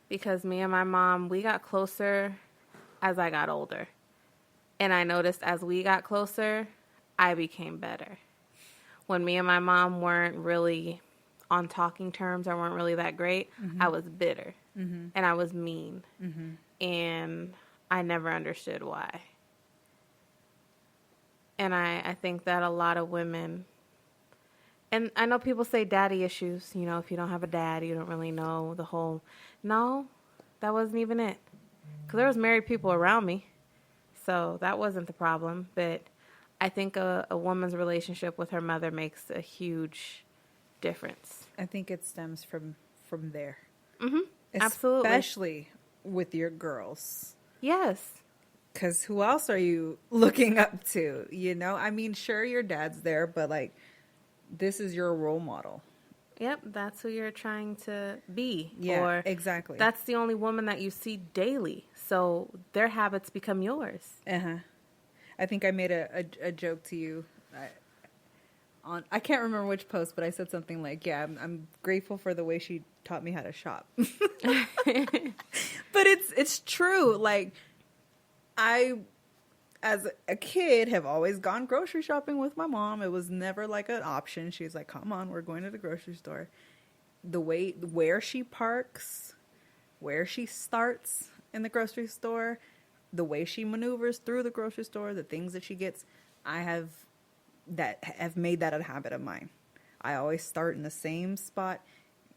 Because me and my mom, we got closer as I got older. And I noticed as we got closer, I became better. When me and my mom weren't really on talking terms or weren't really that great, I was bitter. And I was mean. And I never understood why. And I think that a lot of women, and I know people say daddy issues, if you don't have a dad, you don't really know the whole, no, that wasn't even it. Because there was married people around me. So that wasn't the problem. But I think a woman's relationship with her mother makes a huge difference. I think it stems from there. Absolutely. Especially with your girls. Yes. Because who else are you looking up to? I mean, sure, your dad's there, but this is your role model. Yep, that's who you're trying to be. Yeah, or exactly. That's the only woman that you see daily. So their habits become yours. I think I made a joke to you I can't remember which post, but I said something I'm grateful for the way she taught me how to shop. But it's true. I, as a kid, have always gone grocery shopping with my mom. It was never an option. She's like, come on, we're going to the grocery store. Where she parks, where she starts in the grocery store, the way she maneuvers through the grocery store, the things that she gets, I have made that a habit of mine. I always start in the same spot,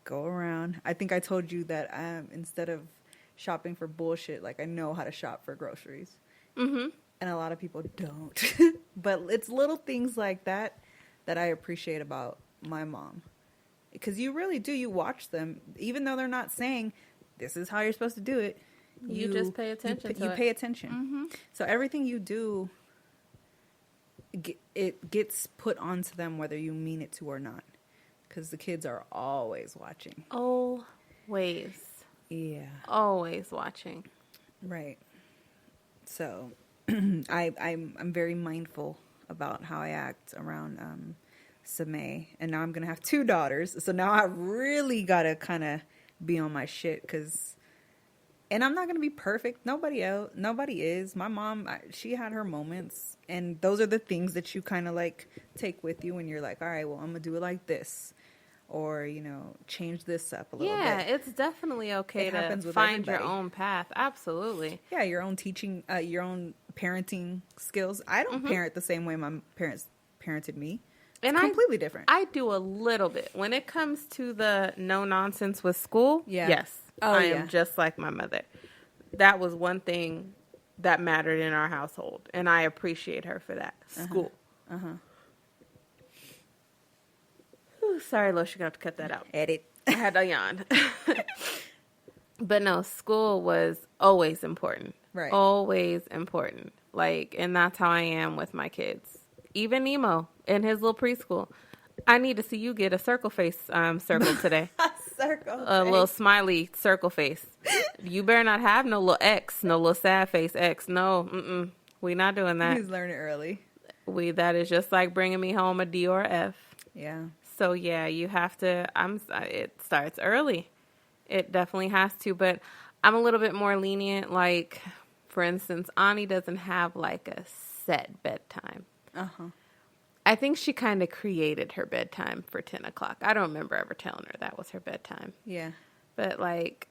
go around. I think I told you that instead of shopping for bullshit, I know how to shop for groceries. And a lot of people don't. But it's little things like that I appreciate about my mom. Because you really do. You watch them, even though they're not saying, this is how you're supposed to do it. You just pay attention to it. You pay attention. So everything you do, it gets put onto them whether you mean it to or not. Because the kids are always watching. Always. Yeah. Always watching. Right. So I'm very mindful about how I act around Samay. And now I'm going to have 2 daughters. So now I really got to kind of be on my shit and I'm not going to be perfect. Nobody is. My mom, she had her moments. And those are the things that you kind of take with you when you're all right, well, I'm going to do it like this. Or, change this up a little bit. Yeah, it's definitely okay to find your own path. Absolutely. Yeah, your own teaching, your own parenting skills. I don't parent the same way my parents parented me. It's completely different. I do a little bit. When it comes to the no nonsense with school, yes. I am just like my mother. That was one thing that mattered in our household. And I appreciate her for that. School. Ooh, sorry, Lo, you're going to have to cut that out. Edit. I had a yawn. But no, school was always important. Right. Always important. Like, and that's how I am with my kids. Even Nemo in his little preschool. I need to see you get a circle face circle today. A little smiley circle face. You better not have no little X, no little sad face X. No, we not doing that. He's learning early. That is just like bringing me home a D or a F. Yeah. So yeah, you have to. It starts early. It definitely has to, but I'm a little bit more lenient. Like, for instance, Ani doesn't have like a set bedtime. I think she kind of created her bedtime for 10 o'clock. I don't remember ever telling her that was her bedtime. Yeah. But like,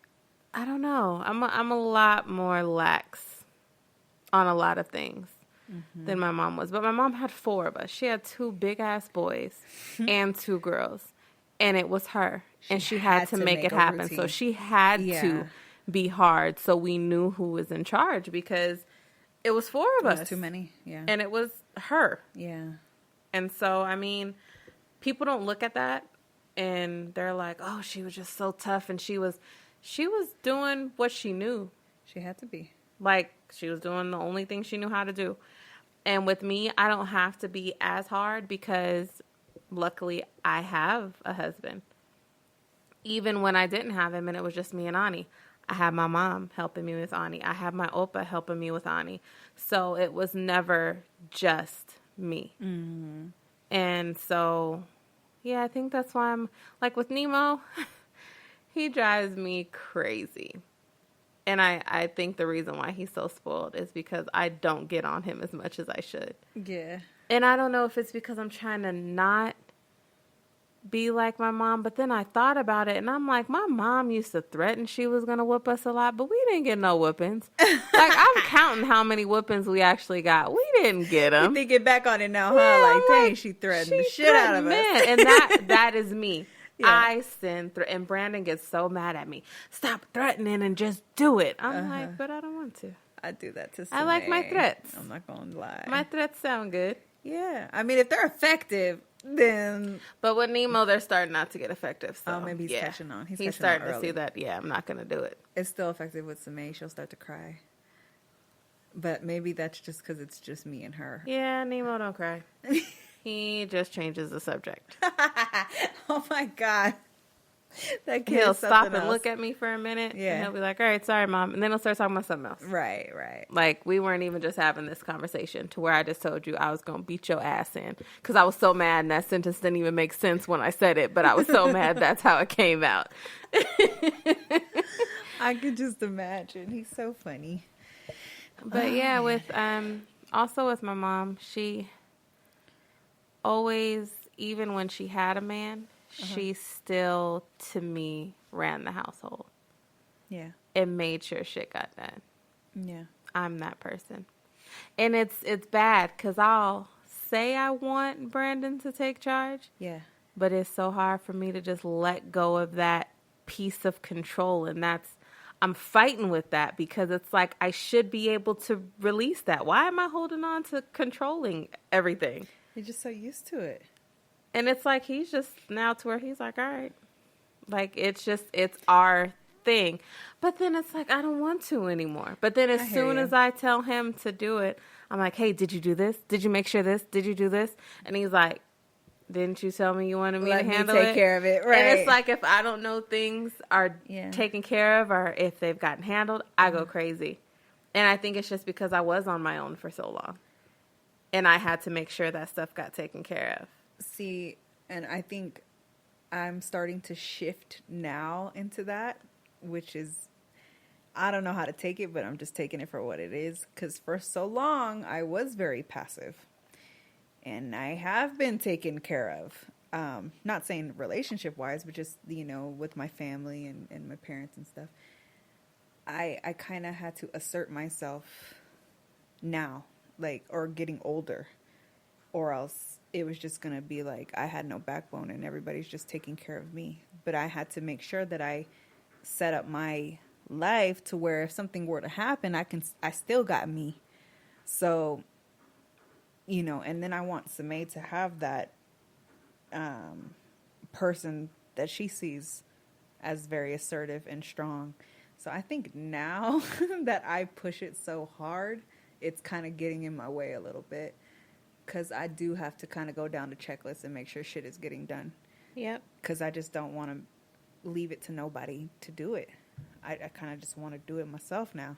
I don't know. I'm a lot more lax on a lot of things than my mom was. But my mom had 4 of us. She had 2 big ass boys and 2 girls. And it was her. And she had to make it happen. Routine. So she had to be hard so we knew who was in charge because it was 4 of us. It was too many. Yeah. And it was her. Yeah. And so, I mean, people don't look at that and they're like, oh, she was just so tough. And she was doing what she knew. She had to be. Like, she was doing the only thing she knew how to do. And with me, I don't have to be as hard because luckily I have a husband. Even when I didn't have him and it was just me and Ani, I had my mom helping me with Ani. I had my Opa helping me with Ani. So it was never just me. Mm-hmm. And so, yeah, I think that's why I'm, like with Nemo, he drives me crazy. And I think the reason why he's so spoiled is because I don't get on him as much as I should. Yeah. And I don't know if it's because I'm trying to not be like my mom, but then I thought about it and I'm like, my mom used to threaten she was going to whoop us a lot, but we didn't get no whoopings. Like, I'm counting how many whoopings we actually got. We didn't get them. You thinking back on it now, huh? Like, dang, she threatened the shit out of us. And that is me. Yeah. I send and Brandon gets so mad at me. Stop threatening and just do it. I'm like, but I don't want to. I do that to I like my threats. I'm not going to lie. My threats sound good. Yeah. I mean, if they're effective, then... But with Nemo, they're starting not to get effective. So, maybe he's catching on. He's starting to see that, I'm not going to do it. It's still effective with Samay. She'll start to cry. But maybe that's just because it's just me and her. Yeah, Nemo don't cry. He just changes the subject. Oh, my God. That kid he'll stop and look at me for a minute. Yeah. And he'll be like, all right, sorry, Mom. And then he'll start talking about something else. Right. Like, we weren't even just having this conversation to where I just told you I was going to beat your ass in. Because I was so mad and that sentence didn't even make sense when I said it. But I was so mad that's how it came out. I could just imagine. He's so funny. But yeah, also with my mom, she always, even when she had a man, she still, to me, ran the household. Yeah. And made sure shit got done. Yeah. I'm that person. And it's bad because I'll say I want Brandon to take charge. Yeah. But it's so hard for me to just let go of that piece of control. And I'm fighting with that because it's like I should be able to release that. Why am I holding on to controlling everything? You're just so used to it. And it's like he's just now to where he's like, all right. Like, it's our thing. But then it's like, I don't want to anymore. But then as soon as I tell him to do it, I'm like, hey, did you do this? Did you make sure this? Did you do this? And he's like, didn't you tell me you wanted me to handle it? Let me take care of it, right? And it's like if I don't know things are taken care of or if they've gotten handled, I go crazy. And I think it's just because I was on my own for so long. And I had to make sure that stuff got taken care of. See, and I think I'm starting to shift now into that, which is, I don't know how to take it, but I'm just taking it for what it is. Because for so long, I was very passive. And I have been taken care of. Not saying relationship-wise, but just, with my family and my parents and stuff. I kind of had to assert myself now, or getting older. Or else it was just going to be like I had no backbone and everybody's just taking care of me. But I had to make sure that I set up my life to where if something were to happen, I still got me. So, and then I want Samay to have that person that she sees as very assertive and strong. So I think now that I push it so hard, it's kind of getting in my way a little bit. Because I do have to kind of go down the checklist and make sure shit is getting done. Yep. Because I just don't want to leave it to nobody to do it. I kind of just want to do it myself now.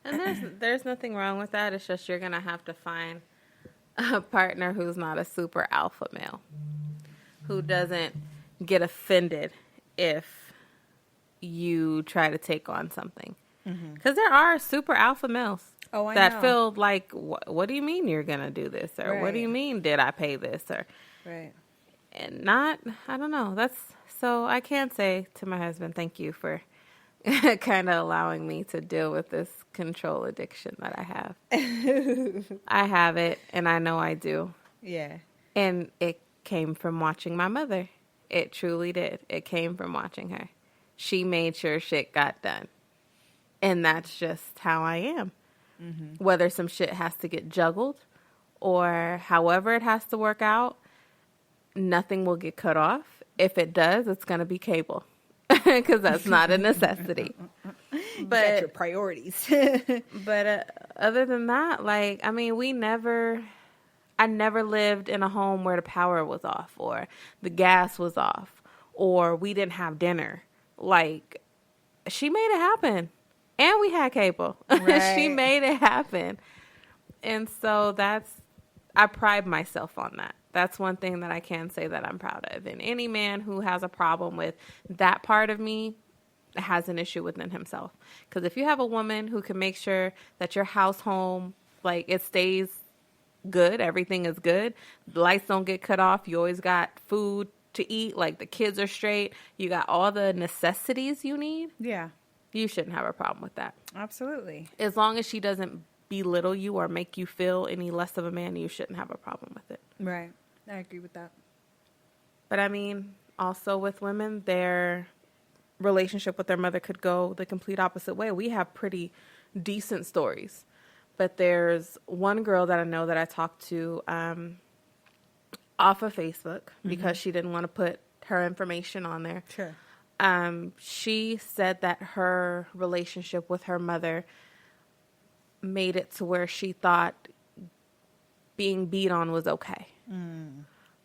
And there's nothing wrong with that. It's just you're going to have to find a partner who's not a super alpha male, who doesn't get offended if you try to take on something. Because there are super alpha males that feel like, what do you mean you're going to do this? Or what do you mean did I pay this? Or and not, I don't know. So I can say to my husband, thank you for kind of allowing me to deal with this control addiction that I have. I have it, and I know I do. Yeah. And it came from watching my mother. It truly did. It came from watching her. She made sure shit got done. And that's just how I am. Whether some shit has to get juggled or however it has to work out, nothing will get cut off. If it does, it's going to be cable. Because that's not a necessity. But got your priorities. But other than that, like, I mean, I never lived in a home where the power was off or the gas was off or we didn't have dinner. Like, she made it happen. And we had cable. Right. She made it happen. And so I pride myself on that. That's one thing that I can say that I'm proud of. And any man who has a problem with that part of me has an issue within himself. Because if you have a woman who can make sure that your house home, like, it stays good, everything is good, the lights don't get cut off, you always got food to eat, like the kids are straight, you got all the necessities you need. Yeah. You shouldn't have a problem with that. Absolutely. As long as she doesn't belittle you or make you feel any less of a man, you shouldn't have a problem with it. Right. I agree with that. But I mean, also with women, their relationship with their mother could go the complete opposite way. We have pretty decent stories. But there's one girl that I know that I talked to off of Facebook because she didn't want to put her information on there. Sure. She said that her relationship with her mother made it to where she thought being beat on was okay.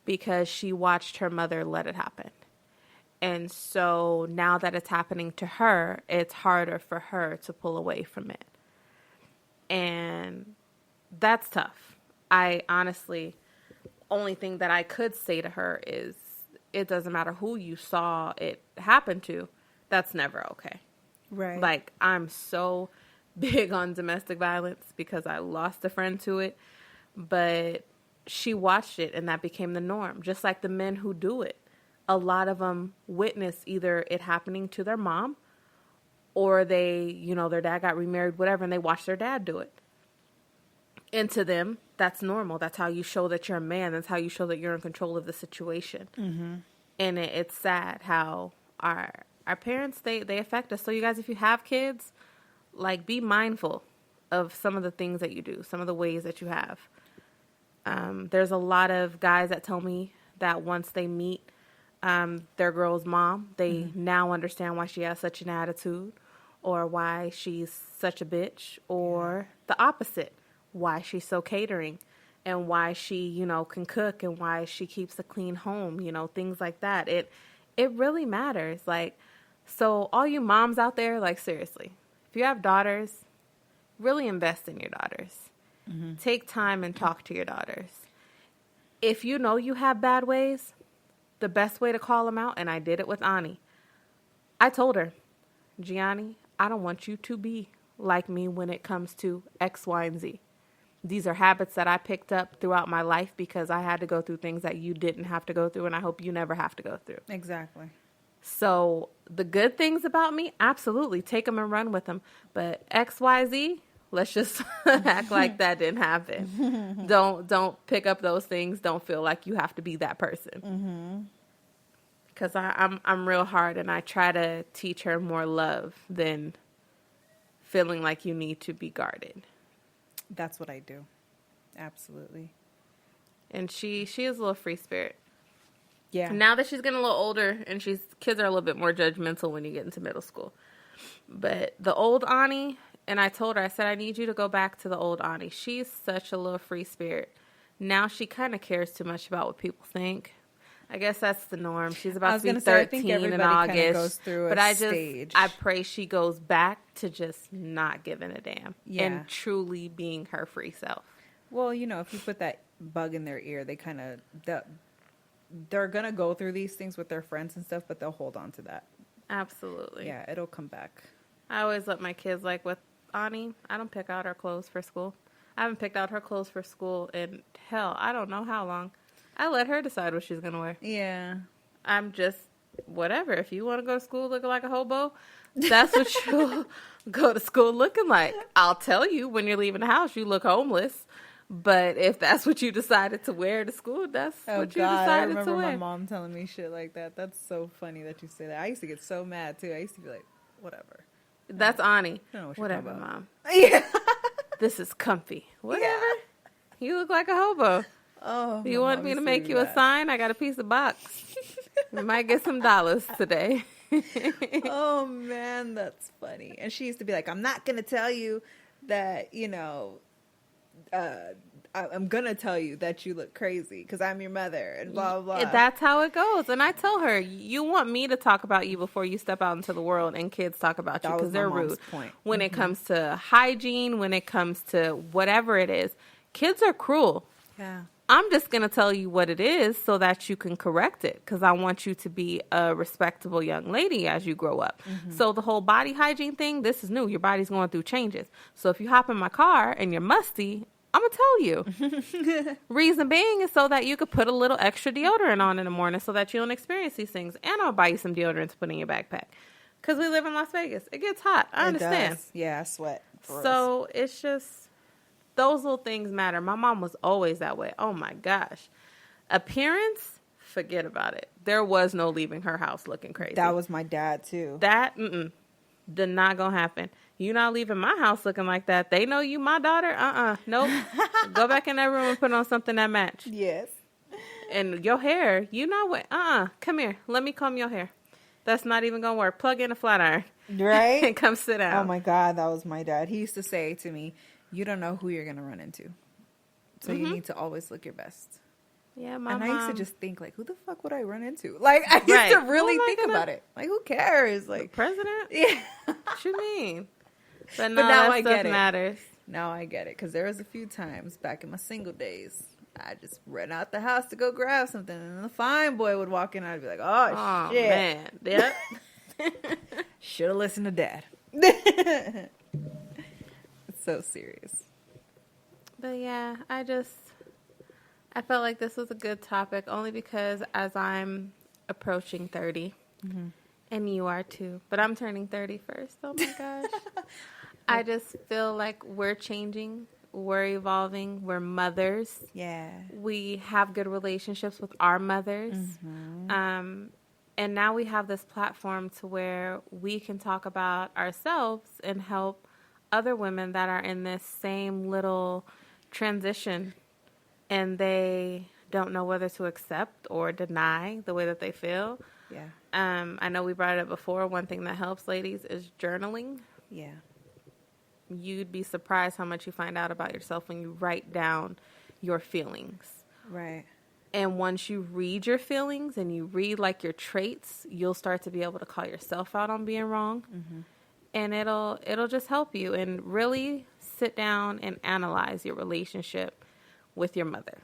Because she watched her mother let it happen. And so now that it's happening to her, it's harder for her to pull away from it. And that's tough. I honestly, only thing that I could say to her is, it doesn't matter who you saw it happen to, that's never okay. Right. Like, I'm so big on domestic violence because I lost a friend to it, but she watched it and that became the norm. Just like the men who do it. A lot of them witness either it happening to their mom or they, their dad got remarried, whatever, and they watch their dad do it. And to them, that's normal. That's how you show that you're a man. That's how you show that you're in control of the situation. And it's sad how our parents, they affect us. So you guys, if you have kids, like, be mindful of some of the things that you do, some of the ways that you have. There's a lot of guys that tell me that once they meet their girl's mom, they now understand why she has such an attitude or why she's such a bitch, or the opposite, why she's so catering and why she, can cook and why she keeps a clean home, things like that. It really matters. Like, so all you moms out there, like, seriously, if you have daughters, really invest in your daughters. Take time and talk to your daughters. If you know you have bad ways, the best way to call them out, and I did it with Ani. I told her, Gianni, I don't want you to be like me when it comes to X, Y, and Z. These are habits that I picked up throughout my life because I had to go through things that you didn't have to go through, and I hope you never have to go through. Exactly. So the good things about me, absolutely, take them and run with them. But X, Y, Z, let's just act like that didn't happen. Don't pick up those things. Don't feel like you have to be that person. Because I'm real hard, and I try to teach her more love than feeling like you need to be guarded. That's what I do. Absolutely. And she is a little free spirit. Yeah. Now that she's getting a little older, and kids are a little bit more judgmental when you get into middle school. But the old Ani, and I told her, I said, I need you to go back to the old Ani. She's such a little free spirit. Now she kind of cares too much about what people think. I guess that's the norm. She's about to be 13 in August. Goes through but stage. I pray she goes back to just not giving a damn and truly being her free self. Well, you know, if you put that bug in their ear, they kind of, they're going to go through these things with their friends and stuff, but they'll hold on to that. Absolutely. Yeah, it'll come back. I always let my kids, like with Ani, I don't pick out her clothes for school. I haven't picked out her clothes for school in, hell, I don't know how long. I let her decide what she's going to wear. Yeah. I'm just, whatever. If you want to go to school looking like a hobo, that's what you'll go to school looking like. I'll tell you when you're leaving the house, you look homeless. But if that's what you decided to wear to school, that's what you decided to wear. I remember my mom telling me shit like that. That's so funny that you say that. I used to get so mad, too. I used to be like, whatever. That's Ani. Whatever, Mom. Yeah. This is comfy. Whatever. Yeah. You look like a hobo. Oh, you want me to make you a sign? I got a piece of box. We might get some dollars today. Oh, man, that's funny. And she used to be like, I'm not going to tell you that, you know, I'm going to tell you that you look crazy because I'm your mother and blah, blah, blah. That's how it goes. And I tell her, you want me to talk about you before you step out into the world and kids talk about you because they're rude. Point. When it comes to hygiene, when it comes to whatever it is, kids are cruel. Yeah. I'm just going to tell you what it is so that you can correct it because I want you to be a respectable young lady as you grow up. Mm-hmm. So the whole body hygiene thing, this is new. Your body's going through changes. So if you hop in my car and you're musty, I'm going to tell you. Reason being is so that you could put a little extra deodorant on in the morning so that you don't experience these things. And I'll buy you some deodorant to put in your backpack because we live in Las Vegas. It gets hot. I understand. Does. Yeah, I sweat. So it's just... those little things matter. My mom was always that way. Oh, my gosh. Appearance, forget about it. There was no leaving her house looking crazy. That was my dad, too. That, did not gonna happen. You not leaving my house looking like that. They know you my daughter? Nope. Go back in that room and put on something that match. Yes. And your hair, you know what? Come here. Let me comb your hair. That's not even gonna work. Plug in a flat iron. Right? And come sit down. Oh, my God. That was my dad. He used to say to me, you don't know who you're going to run into. So you need to always look your best. Yeah, my mom. And I used to just think, like, who the fuck would I run into? Like, I used to really think about it. Like, who cares? Like, the president? Yeah. What you mean? But now that I get it. Matters. Now I get it. Because there was a few times back in my single days, I just ran out the house to go grab something. And the fine boy would walk in. And I'd be like, oh shit. Man. Yep. Should have listened to Dad. So serious. But yeah, I felt like this was a good topic only because as I'm approaching 30 and you are too, but I'm turning 30 first. Oh my gosh. I just feel like we're changing, we're evolving, we're mothers. Yeah. We have good relationships with our mothers. And now we have this platform to where we can talk about ourselves and help other women that are in this same little transition and they don't know whether to accept or deny the way that they feel. Yeah. I know we brought it up before. One thing that helps ladies is journaling. Yeah. You'd be surprised how much you find out about yourself when you write down your feelings. Right. And once you read your feelings and you read like your traits, you'll start to be able to call yourself out on being wrong. And it'll just help you and really sit down and analyze your relationship with your mother.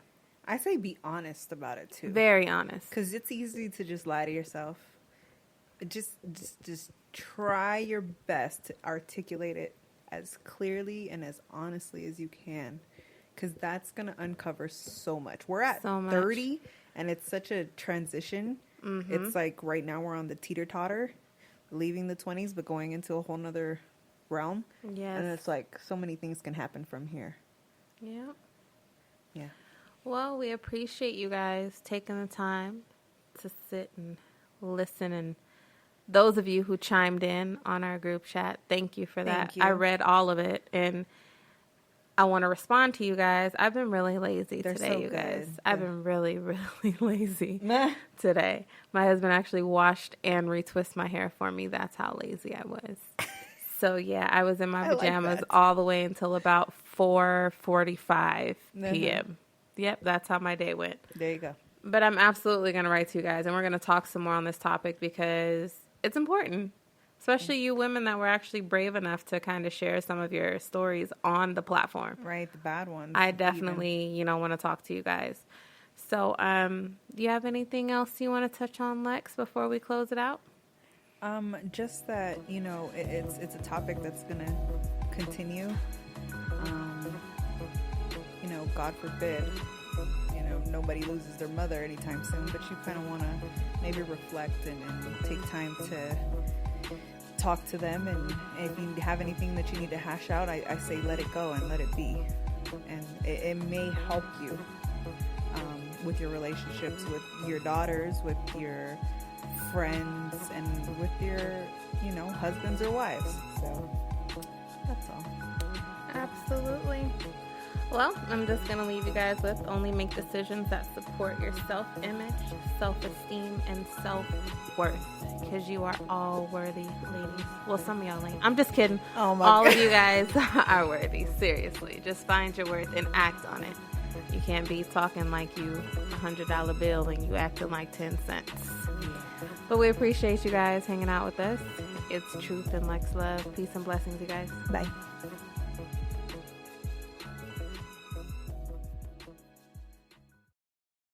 I say be honest about it too. Very honest. Because it's easy to just lie to yourself. Just try your best to articulate it as clearly and as honestly as you can. Because that's going to uncover so much. We're at 30 and it's such a transition. It's like right now we're on the teeter-totter. Leaving the 20s but going into a whole nother realm. Yes. And it's like so many things can happen from here. Yeah. Well, we appreciate you guys taking the time to sit and listen. And those of you who chimed in on our group chat, thank you for that. Thank you. I read all of it. And I want to respond to you guys. I've been really lazy They're today, so you guys. good. I've been really, really lazy today. My husband actually washed and retwisted my hair for me. That's how lazy I was. So, yeah, I was in my pajamas all the way until about 4:45 p.m. Yep, that's how my day went. There you go. But I'm absolutely going to write to you guys, and we're going to talk some more on this topic because it's important. Especially you women that were actually brave enough to kind of share some of your stories on the platform. Right, the bad ones. I definitely, want to talk to you guys. So, do you have anything else you want to touch on, Lex, before we close it out? Just that, it's a topic that's going to continue. God forbid, nobody loses their mother anytime soon, but you kind of want to maybe reflect and take time to talk to them, and if you have anything that you need to hash out, I say let it go and let it be, and it may help you with your relationships with your daughters, with your friends, and with your husbands or wives. So that's all. Absolutely. Well, I'm just going to leave you guys with only make decisions that support your self-image, self-esteem, and self-worth. Because you are all worthy, ladies. Well, some of y'all ain't. I'm just kidding. Oh my all God. of you guys are worthy. Seriously. Just find your worth and act on it. You can't be talking like you $100 bill and you acting like 10 cents. But we appreciate you guys hanging out with us. It's Truth and Lex Love. Peace and blessings, you guys. Bye.